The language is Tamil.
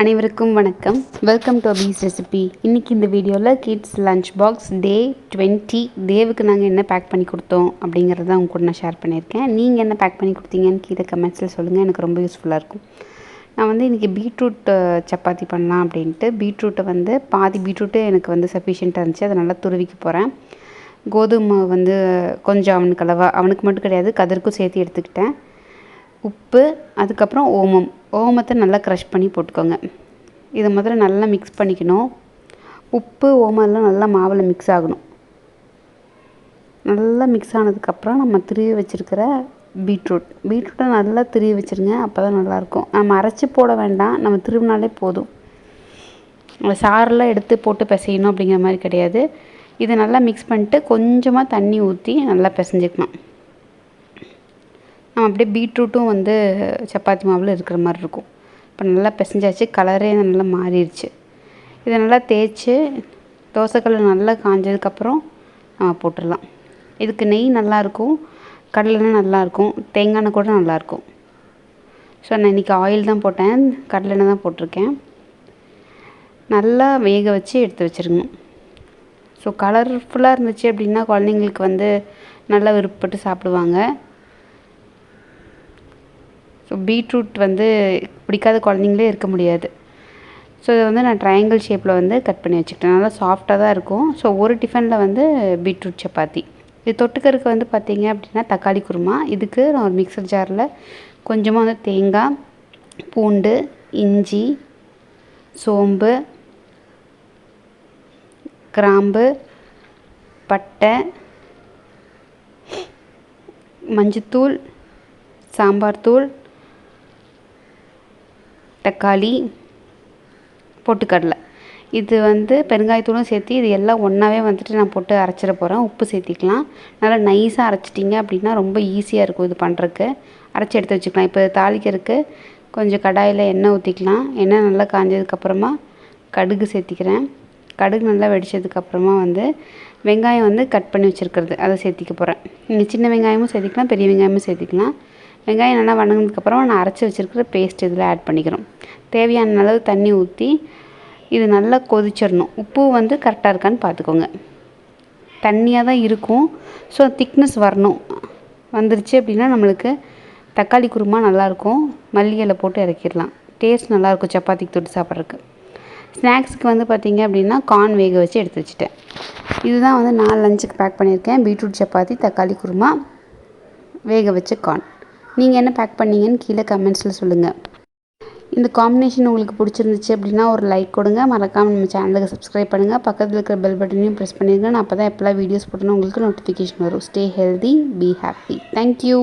அனைவருக்கும் வணக்கம். வெல்கம் டு அபீஸ் ரெசிபி. இன்றைக்கி இந்த வீடியோவில் கிட்ஸ் லஞ்ச் பாக்ஸ் டே 20 தேவுக்கு நாங்கள் என்ன பேக் பண்ணி கொடுத்தோம் அப்படிங்கிறத அவங்க கூட நான் ஷேர் பண்ணியிருக்கேன். நீங்கள் என்ன பேக் பண்ணி கொடுத்தீங்கன்னு கீழே கமெண்ட்ஸில் சொல்லுங்கள், எனக்கு ரொம்ப யூஸ்ஃபுல்லாக இருக்கும். நான் இன்றைக்கி பீட்ரூட் சப்பாத்தி பண்ணலாம் அப்படின்ட்டு பீட்ரூட்டை பாதி பீட்ரூட்டு எனக்கு சஃபிஷியண்ட்டாக இருந்துச்சு. அதை நல்லா துருவிக்க போகிறேன். கோதுமை கொஞ்சம் அவனுக்கு மட்டும் கிடையாது, கதிர்க்கும் சேர்த்து எடுத்துக்கிட்டேன். உப்பு, அதுக்கப்புறம் ஓமத்தை நல்லா க்ரஷ் பண்ணி போட்டுக்கோங்க. இதை முதல்ல நல்லா மிக்ஸ் பண்ணிக்கணும். உப்பு ஓமெல்லாம் நல்லா மாவில் மிக்ஸ் ஆகணும். நல்லா மிக்ஸ் ஆனதுக்கப்புறம் நம்ம திருவி வச்சுருக்கிற பீட்ரூட்டை நல்லா திருவி வச்சுருங்க. அப்போ தான் நல்லாயிருக்கும். நம்ம அரைச்சி போட வேண்டாம், நம்ம திருவினாலே போதும். சாரெல்லாம் எடுத்து போட்டு பிசையணும் அப்படிங்கிற மாதிரி கிடையாது. இதை நல்லா மிக்ஸ் பண்ணிட்டு கொஞ்சமாக தண்ணி ஊற்றி நல்லா பிசைஞ்சிக்கலாம். அப்படியே பீட்ரூட்டும் சப்பாத்தி மாவில் இருக்கிற மாதிரி இருக்கும். இப்போ நல்லா பிசைஞ்சாச்சு, கலரே நல்லா மாறிடுச்சு. இதை நல்லா தேய்ச்சி தோசைக்கல் நல்லா காஞ்சதுக்கப்புறம் நம்ம போட்டுடலாம். இதுக்கு நெய் நல்லாயிருக்கும், கடலெண்ணெய் நல்லாயிருக்கும், தேங்காய் எண்ணெய் கூட நல்லாயிருக்கும். ஸோ நான் இன்றைக்கி ஆயில் தான் போட்டேன், கடலெண்ணெய் தான் போட்டிருக்கேன். நல்லா வேக வச்சு எடுத்து வச்சுருங்க. ஸோ கலர்ஃபுல்லாக இருந்துச்சு அப்படின்னா குழந்தைங்களுக்கு நல்லா விருப்பப்பட்டு சாப்பிடுவாங்க. ஸோ பீட்ரூட் பிடிக்காத குழந்தைங்களே இருக்க முடியாது. ஸோ இதை நான் ட்ரையாங்கிள் ஷேப்பில் கட் பண்ணி வச்சுக்கிட்டேன். நல்லா சாஃப்டாக தான் இருக்கும். ஸோ ஒரு டிஃபனில் பீட்ரூட் சப்பாத்தி. இது தொட்டுக்கருக்கு பார்த்தீங்க அப்படின்னா தக்காளி குருமா. இதுக்கு நான் ஒரு மிக்சர் ஜாரில் கொஞ்சமாக தேங்காய், பூண்டு, இஞ்சி, சோம்பு, கிராம்பு, பட்டை, மஞ்சத்தூள், சாம்பார் தூள், தக்காளி, பொட்டுக்கடலை, இது பெருங்காயத்தூளும் சேர்த்து இது எல்லாம் ஒன்றாவே நான் போட்டு அரைச்சிட போகிறேன். உப்பு சேர்த்திக்கலாம். நல்லா நைஸாக அரைச்சிட்டிங்க அப்படின்னா ரொம்ப ஈஸியாக இருக்கும் இது பண்ணுறதுக்கு. அரைச்சி எடுத்து வச்சுக்கலாம். இப்போ தாளிக்கிறதுக்கு கொஞ்சம் கடாயில் எண்ணெய் ஊற்றிக்கலாம். எண்ணெய் நல்லா காஞ்சதுக்கப்புறமா கடுகு சேர்த்திக்கிறேன். கடுகு நல்லா வெடித்ததுக்கப்புறமா வெங்காயம் கட் பண்ணி வச்சுருக்கிறது அதை சேர்த்திக்க போகிறேன். நீங்கள் சின்ன வெங்காயமும் சேர்த்திக்கலாம், பெரிய வெங்காயமும் சேர்த்திக்கலாம். வெங்காயம் நல்லா வணங்கினதுக்கப்புறம் நான் அரைச்சி வச்சுருக்கிற பேஸ்ட் இதில் ஆட் பண்ணிக்கிறோம். தேவையான அளவு தண்ணி ஊற்றி இது நல்லா கொதிச்சிடணும். உப்பு கரெக்டாக இருக்கான்னு பார்த்துக்கோங்க. தண்ணியாக தான் இருக்கும். ஸோ திக்னஸ் வரணும். வந்துருச்சு அப்படின்னா நம்மளுக்கு தக்காளி குருமா நல்லாயிருக்கும். மல்லி இலை போட்டு இறக்கிடலாம். டேஸ்ட் நல்லாயிருக்கும் சப்பாத்திக்கு தொட்டு சாப்பிட்றதுக்கு. ஸ்நாக்ஸுக்கு பார்த்தீங்க அப்படின்னா கார்ன் வேக வச்சு எடுத்து வச்சுட்டேன். இதுதான் நான் லஞ்சுக்கு பேக் பண்ணியிருக்கேன். பீட்ரூட் சப்பாத்தி, தக்காளி குருமா, வேக வச்ச கார்ன். நீங்கள் என்ன பேக் பண்ணீங்கன்னு கீழே கமெண்ட்ஸில் சொல்லுங்கள். இந்த காம்பினேஷன் உங்களுக்கு பிடிச்சிருந்துச்சு அப்படின்னா ஒரு லைக் கொடுங்க. மறக்காமல் நம்ம சேனலுக்கு சப்ஸ்கிரைப் பண்ணுங்கள். பக்கத்தில் இருக்கிற பெல் பட்டனையும் ப்ரெஸ் பண்ணிடுங்க. நான் அப்போ தான் எப்போல்லாம் வீடியோஸ் போட்டோன்னா உங்களுக்கு நோட்டிஃபிகேஷன் வரும். Stay healthy, be happy. Thank you.